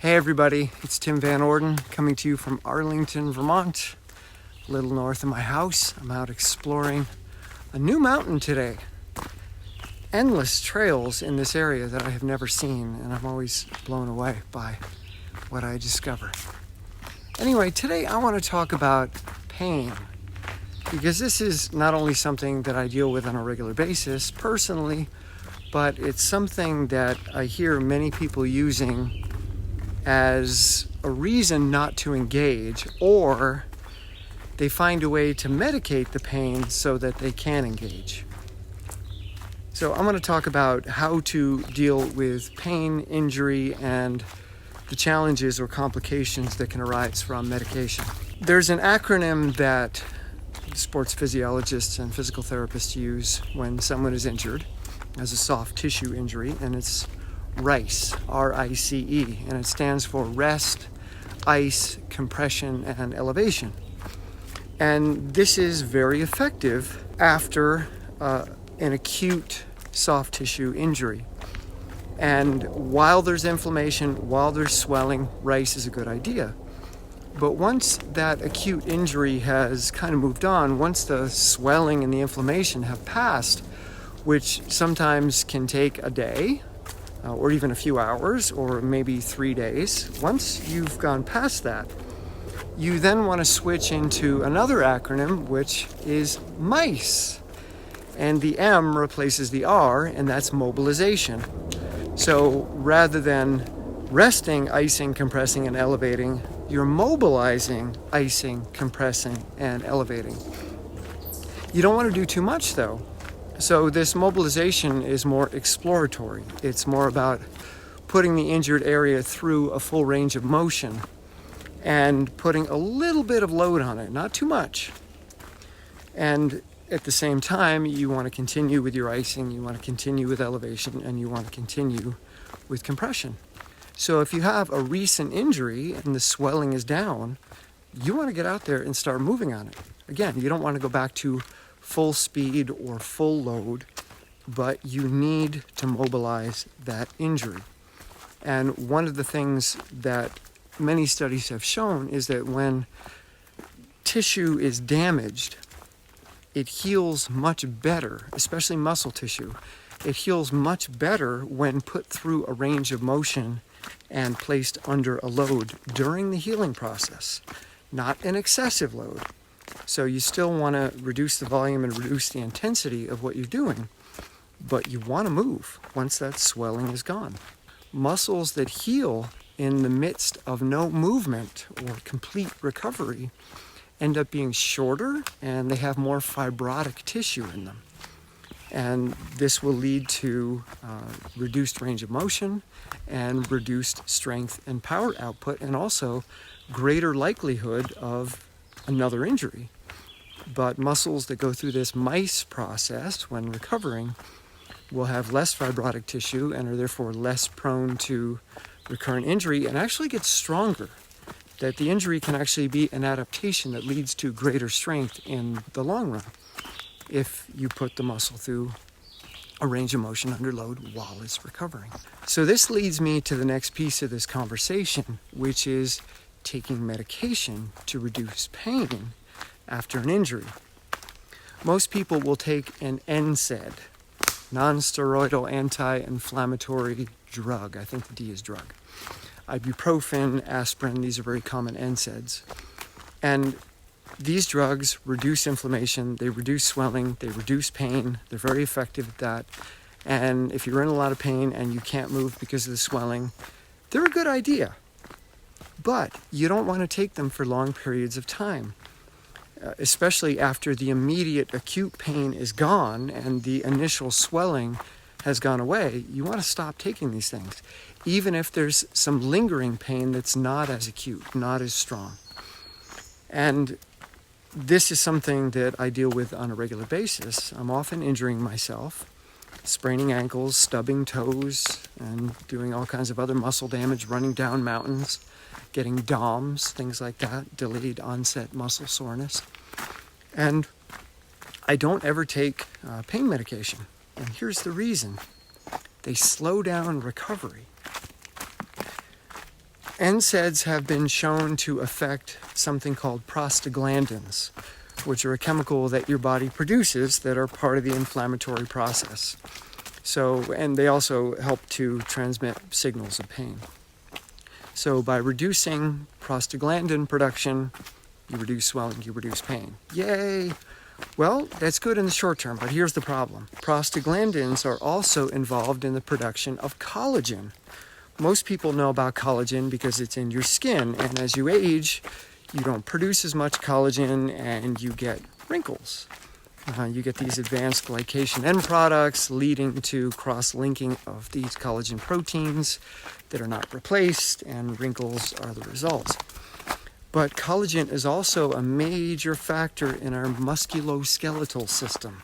Hey everybody, it's Tim Van Orden coming to you from Arlington, Vermont, a little north of my house. I'm out exploring a new mountain today. Endless trails in this area that I have never seen, and I'm always blown away by what I discover. Anyway, today I want to talk about pain, because this is not only something that I deal with on a regular basis personally, but it's something that I hear many people using as a reason not to engage, or they find a way to medicate the pain so that they can engage. So I'm going to talk about how to deal with pain, injury, and the challenges or complications that can arise from medication. There's an acronym that sports physiologists and physical therapists use when someone is injured as a soft tissue injury, and it's RICE, R-I-C-E, and it stands for rest, ice, compression, and elevation. And this is very effective after an acute soft tissue injury. And while there's inflammation, while there's swelling, RICE is a good idea. But once that acute injury has kind of moved on, once the swelling and the inflammation have passed, which sometimes can take a day, or even a few hours, or maybe 3 days. Once you've gone past that, you then want to switch into another acronym, which is MICE. And the M replaces the R, and that's mobilization. So rather than resting, icing, compressing, and elevating, you're mobilizing, icing, compressing, and elevating. You don't want to do too much, though. So this mobilization is more exploratory. It's more about putting the injured area through a full range of motion and putting a little bit of load on it, not too much. And at the same time, you want to continue with your icing, you want to continue with elevation, and you want to continue with compression. So if you have a recent injury and the swelling is down, you want to get out there and start moving on it. Again, you don't want to go back to full speed or full load, but you need to mobilize that injury. And one of the things that many studies have shown is that when tissue is damaged, it heals much better, especially muscle tissue. It heals much better when put through a range of motion and placed under a load during the healing process, not an excessive load. So you still want to reduce the volume and reduce the intensity of what you're doing, but you want to move once that swelling is gone. Muscles that heal in the midst of no movement or complete recovery end up being shorter, and they have more fibrotic tissue in them. And this will lead to reduced range of motion and reduced strength and power output, and also greater likelihood of another injury. But muscles that go through this MICE process when recovering will have less fibrotic tissue and are therefore less prone to recurrent injury, and actually get stronger. That the injury can actually be an adaptation that leads to greater strength in the long run if you put the muscle through a range of motion under load while it's recovering. So this leads me to the next piece of this conversation, which is taking medication to reduce pain after an injury. Most people will take an NSAID, non-steroidal anti-inflammatory drug. I think the D is drug. Ibuprofen, Aspirin, these are very common NSAIDs. And these drugs reduce inflammation, they reduce swelling, they reduce pain. They're very effective at that. And if you're in a lot of pain and you can't move because of the swelling, they're a good idea. But you don't want to take them for long periods of time, especially after the immediate acute pain is gone and the initial swelling has gone away. You want to stop taking these things, even if there's some lingering pain that's not as acute, not as strong. And this is something that I deal with on a regular basis. I'm often injuring myself, spraining ankles, stubbing toes, and doing all kinds of other muscle damage, running down mountains, getting DOMS, things like that, delayed onset muscle soreness. And I don't ever take pain medication. And here's the reason. They slow down recovery. NSAIDs have been shown to affect something called prostaglandins, which are a chemical that your body produces that are part of the inflammatory process. And they also help to transmit signals of pain. So by reducing prostaglandin production, you reduce swelling, you reduce pain. Yay! Well, that's good in the short term, but here's the problem. Prostaglandins are also involved in the production of collagen. Most people know about collagen because it's in your skin, and as you age, you don't produce as much collagen and you get wrinkles. You get these advanced glycation end products leading to cross-linking of these collagen proteins that are not replaced, and wrinkles are the result. But collagen is also a major factor in our musculoskeletal system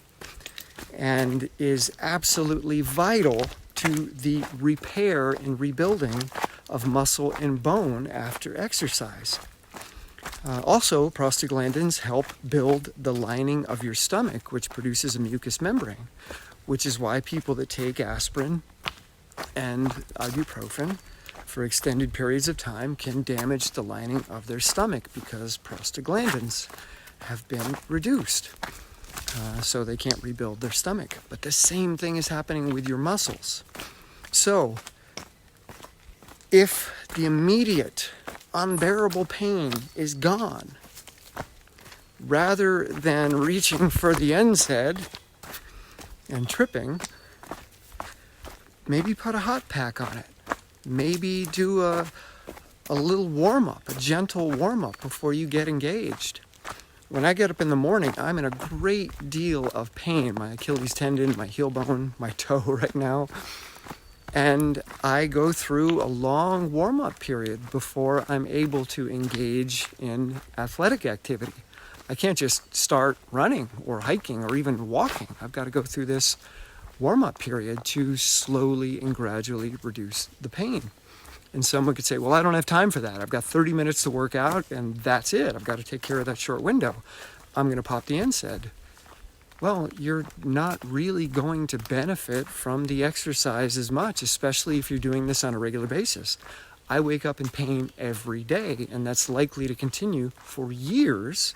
and is absolutely vital to the repair and rebuilding of muscle and bone after exercise. Also, prostaglandins help build the lining of your stomach, which produces a mucous membrane, which is why people that take aspirin and ibuprofen for extended periods of time can damage the lining of their stomach because prostaglandins have been reduced. So they can't rebuild their stomach. But the same thing is happening with your muscles. So, if the immediate, unbearable pain is gone, rather than reaching for the NSAID and tripping, maybe put a hot pack on it. Maybe do a little warm-up, a gentle warm-up before you get engaged. When I get up in the morning, I'm in a great deal of pain. My Achilles tendon, my heel bone, my toe right now. And I go through a long warm-up period before I'm able to engage in athletic activity. I can't just start running or hiking or even walking. I've got to go through this warm-up period to slowly and gradually reduce the pain. And someone could say, well, I don't have time for that. I've got 30 minutes to work out and that's it. I've got to take care of that short window. I'm going to pop the NSAID. Well, you're not really going to benefit from the exercise as much, especially if you're doing this on a regular basis. I wake up in pain every day, and that's likely to continue for years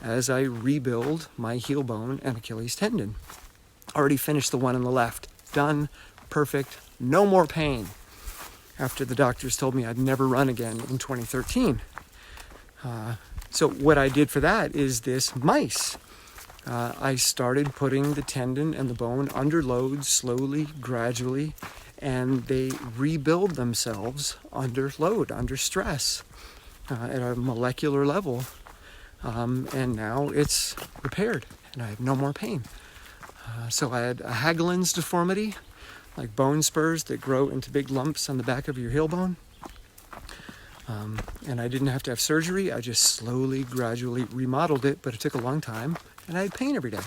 as I rebuild my heel bone and Achilles tendon. Already finished the one on the left. Done. Perfect. No more pain. After the doctors told me I'd never run again in 2013. So what I did for that is this mice. I started putting the tendon and the bone under load slowly, gradually, and they rebuild themselves under load, under stress, at a molecular level. And now it's repaired, and I have no more pain. So I had a Hagelin's deformity, like bone spurs that grow into big lumps on the back of your heel bone. And I didn't have to have surgery. I just slowly, gradually remodeled it, but it took a long time, and I had pain every day.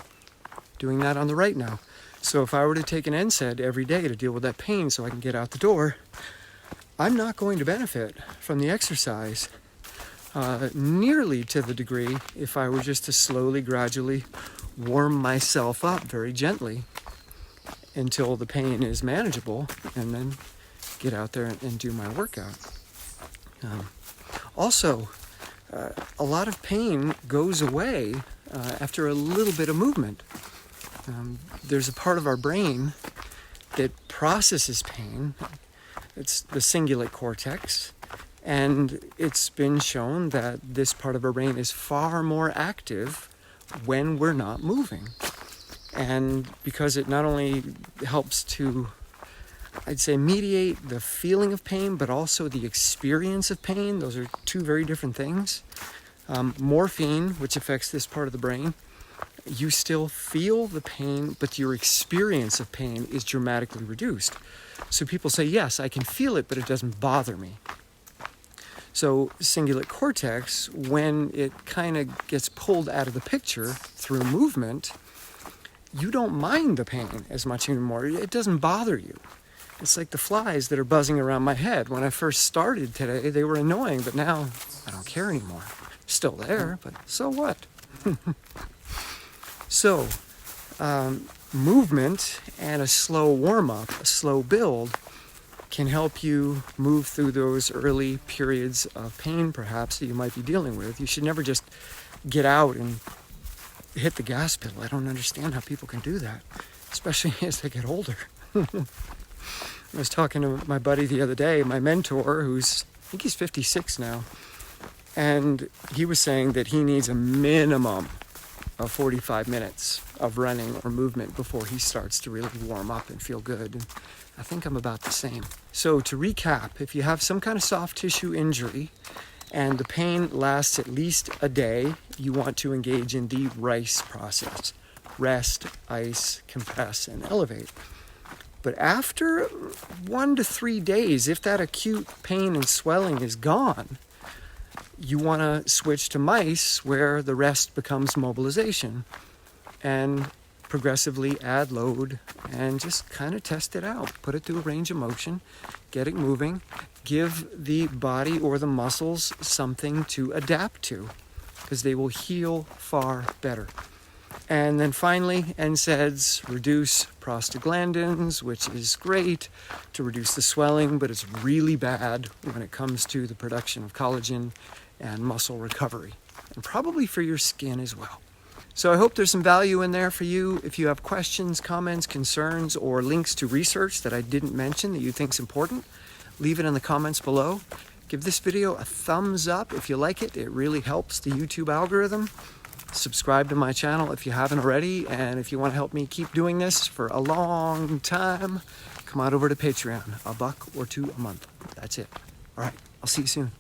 Doing that on the right now. So if I were to take an NSAID every day to deal with that pain so I can get out the door, I'm not going to benefit from the exercise nearly to the degree if I were just to slowly, gradually warm myself up very gently until the pain is manageable, and then get out there and do my workout. Also, a lot of pain goes away after a little bit of movement. There's a part of our brain that processes pain. It's the cingulate cortex, and it's been shown that this part of our brain is far more active when we're not moving. And because it not only helps to, I'd say, mediate the feeling of pain, but also the experience of pain. Those are two very different things. Morphine, which affects this part of the brain, you still feel the pain, but your experience of pain is dramatically reduced. So people say, yes, I can feel it, but it doesn't bother me. So cingulate cortex, when it kind of gets pulled out of the picture through movement, you don't mind the pain as much anymore. It doesn't bother you. It's like the flies that are buzzing around my head. When I first started today, they were annoying, but now I don't care anymore. Still there, but so what? So, movement and a slow warm-up, a slow build, can help you move through those early periods of pain, perhaps, that you might be dealing with. You should never just get out and hit the gas pedal. I don't understand how people can do that, especially as they get older. I was talking to my buddy the other day, my mentor, I think he's 56 now, and he was saying that he needs a minimum of 45 minutes of running or movement before he starts to really warm up and feel good. And I think I'm about the same. So to recap, if you have some kind of soft tissue injury and the pain lasts at least a day, you want to engage in the RICE process. Rest, ice, compress, and elevate. But after 1 to 3 days, if that acute pain and swelling is gone, you want to switch to MICE, where the rest becomes mobilization, and progressively add load and just kind of test it out. Put it through a range of motion, get it moving, give the body or the muscles something to adapt to, because they will heal far better. And then finally, NSAIDs reduce prostaglandins, which is great to reduce the swelling, but it's really bad when it comes to the production of collagen and muscle recovery, and probably for your skin as well. So I hope there's some value in there for you. If you have questions, comments, concerns, or links to research that I didn't mention that you think is important, leave it in the comments below. Give this video a thumbs up if you like it. It really helps the YouTube algorithm. Subscribe to my channel if you haven't already, and if you want to help me keep doing this for a long time, come on over to Patreon. $1 or $2 a month. That's it. All right, I'll see you soon.